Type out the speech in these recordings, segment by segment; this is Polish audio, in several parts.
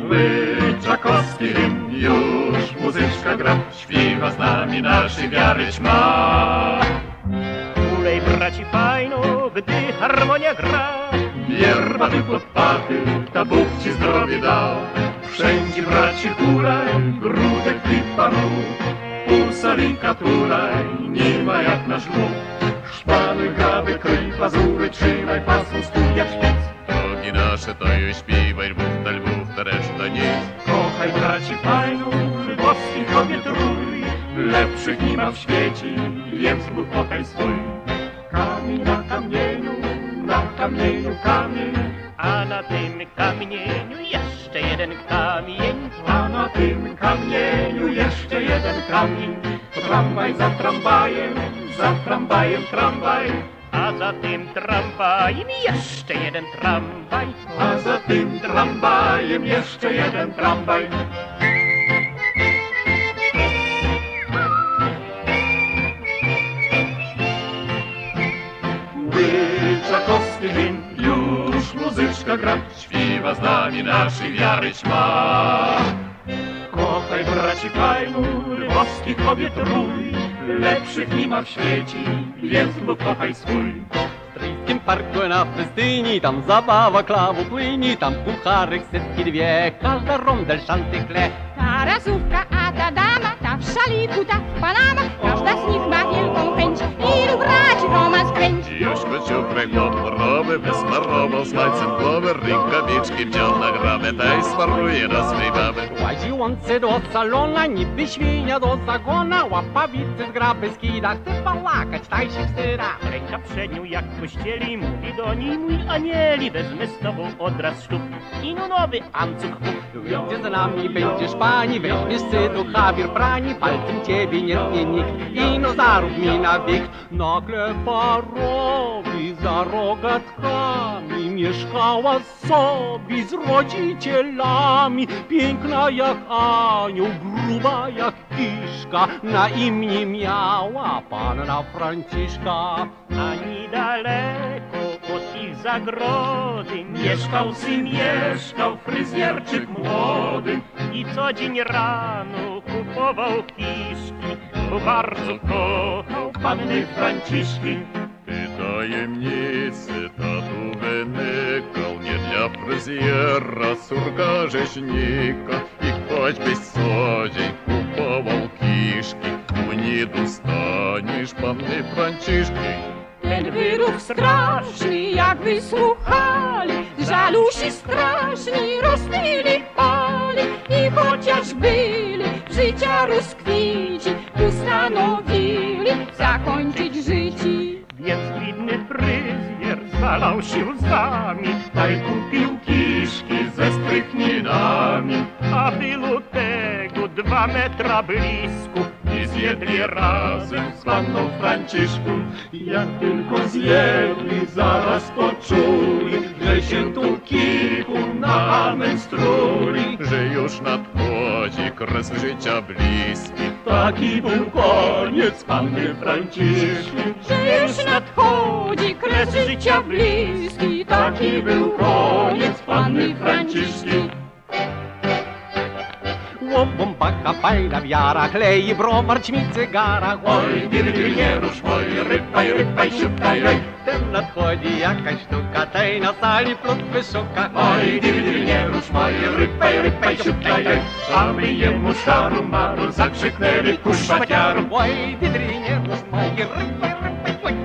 Łyczakowski hymn, już muzyczka gra, śpiewa z nami naszej wiary ćma. Kulej braci fajno, gdy harmonia gra. Wierba wypłopaty, ta Bóg ci zdrowie dał. Wszędzie braci hulaj, grudek i panu. Usalinka tulaj, nie ma jak nasz lud. Szpany, gaby, kryj, pazury, trzymaj pasą stój jak szpic. Drogi nasze to już śpiewaj, lwów, ta reszta nic. Kochaj braci fajną, boskich kobiet rój. Lepszych nie ma w świecie, więc Bóg kochaj swój. Kamień na kamieniu kamień. A na tym kamieniu jeszcze jeden kamień. A na tym kamieniu jeszcze jeden kamień. Tramwaj za tramwajem tramwaj. A za tym tramwajem jeszcze jeden tramwaj. A za tym tramwajem jeszcze jeden tramwaj. Łyczakowski hymn, już muzyczka gra, śpiewa z nami naszej wiary ćma. Kochaj braci fajnu, boskich kobiet rój, lepszych nie ma w świecie, więc Bóg kochaj swój. W Tryjskim parku na pustyni, tam zabawa klawu płyni, tam pucharek setki dwie, każda rondel szanty kle. Ta razówka, a ta dama, ta w szaliku, ta w panama, każda z nich ma wielką chęć, ilu braci romans kręci. Już kociukrek podporowy, wysmarował smalcem głowę, rękawiczki wziął na grabę, ta i smaruje na swej baby. Łaziący do salona, niby świnia do zagona, łapawicy z graby skida, chce pałakać, taj się wstyda. Ręka przednią jak w kościeli, mówi do niej mój anieli. Wezmę z tobą odraz sztuk i no nowy ancuk huk. Wyjdzie z nami, będziesz pani, weźmiesz cytu, hawier prani, palcem ciebie nie tnie nikt, i no zarób mi na wiek. Nagle parowi za rogatkami mieszkała sobie z rodzicielami, piękna jak anioł, gruba jak kiszka, na imię miała panna Franciszka. Ani daleko od ich zagrody mieszkał fryzjerczyk młody. i co dzień rano kupował kiszki, bo bardzo kochał Panny Franciszki. Ty tajemnicy tatu wynykał, nie dla fryzjera, córka rzeźnika. I choćbyś co dzień kupował kiszki, tu nie dostaniesz panny Franciszki. Ten wyrób straszny, jak wysłuchali, żalusi straszni, rozpili pali i chociaż byli w życia rozkwici, postanowili zakończyć życie. Więc widny fryzjer zalał się łzami, Taj kupił kiszki ze strychninami. a było tego 2 metra blisku. I zjedli razem z panną Franciszką. Jak tylko zjedli, zaraz poczuli, że się tu kilku na amen struli. Że już nadchodzi kres życia bliski. Taki był koniec panny Franciszki. Że już nadchodzi kres życia bliski, Taki był koniec panny Franciszki. Łobombaka, fajna wiara, klei browar, ćmi cygara. Oj, dyry, nie rusz, oj, rypaj, siupaj, rej. Wtem nadchodzi jakaś sztuka, tej na sali plot wyszuka. Oj, dyry, nie rusz, oj, rypaj, siupaj, rej. A my jemu szaru maru zakrzyknęli kuszbaciaru. Oj, dydry, nie rusz, moi, rypaj,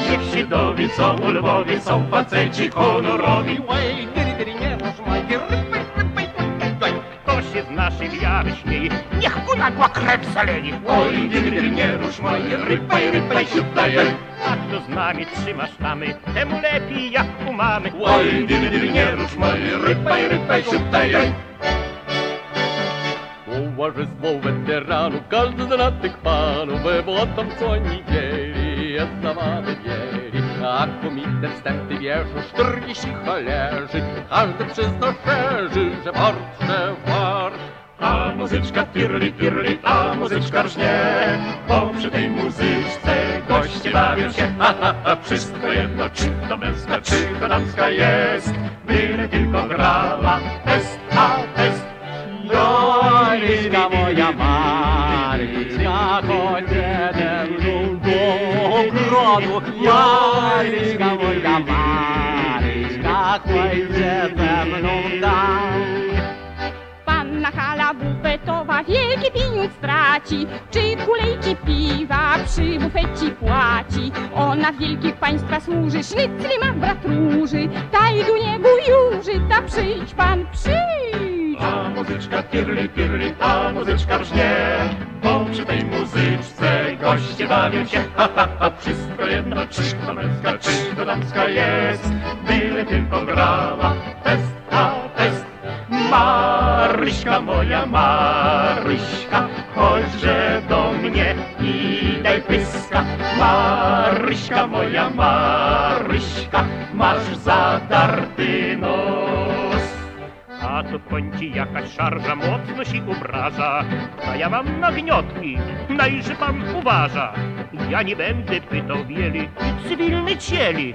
Niech się dowie, co u Lwowie są faceci honorowi. oj, dydry, nie rusz, moi, rypaj. Kto się z naszej wiary śmieje, niech mu nagła krew zaleni. Oj, dyry, nie rusz, oj, rypaj, siupaj, rej. A kto z nami trzyma sztamy, temu lepiej jak u mamy. Oj, dyry, nie rusz, oj, rypaj, siupaj, rej. Towarzystwo weteranów, każdy zna tych panów, bo tam co niedzieli jest zabawy mieli. A komitet wstępny wierszu 40 leży, każdy przyzna szczerzy, że wart. A muzyczka tirli, a muzyczka rżnie, bo przy tej muzyczce goście bawią się. Ha, wszystko jedno, czy to męska, czy to damska jest, byle tylko grała, chodźcie ze mną tam. Panna hala bufetowa wielki pieniądz straci, czy kulejki piwa przy bufecie płaci. Ona w wielkich państwa służy, sznycli ma brat róży, taj do niego juży, ta przyjdź pan, przyjdź. A muzyczka tirli, tirli, a muzyczka brznie, bo przy tej muzyczce goście bawią się. Ha, ha, ha, wszystko jedno, czy to męska, czy to damska jest, byle tylko grała. Fest, a fest. Maryśka, moja Maryśka, chodźże do mnie i daj pyska. Maryśka, moja Maryśka, masz zadarty nos. A to kończy jakaś szarża, mocno się obraża. A ja mam nagniotki, najże pan uważa. Ja nie będę pytał wieli, cywilny cieli.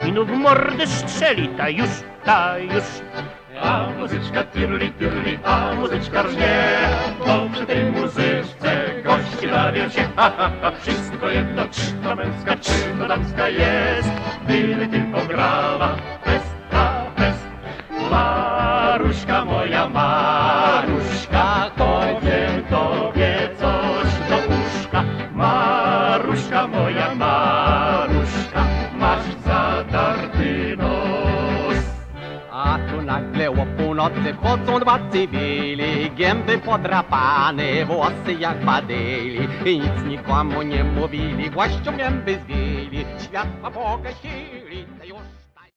Ino w mordę strzeli, ta już, ta już. A muzyczka tirli, tirli, a muzyczka rżnie, bo przy tej muzyczce goście bawią się. Ha, ha, ha, wszystko jedno, czy to męska, czy to damska jest, byle tylko grała. Fest, a fest. Maruśka, moja Maruśka, powiem tobie coś do uszka. Maruśka, moja Maruśka, masz zadarty nos. A tu nagle o północy wchodzą dwa cywili, gęby podrapane, włosy jak badyli. I nic nikomu nie mówili, głością gęby zwili, światła pogasili, już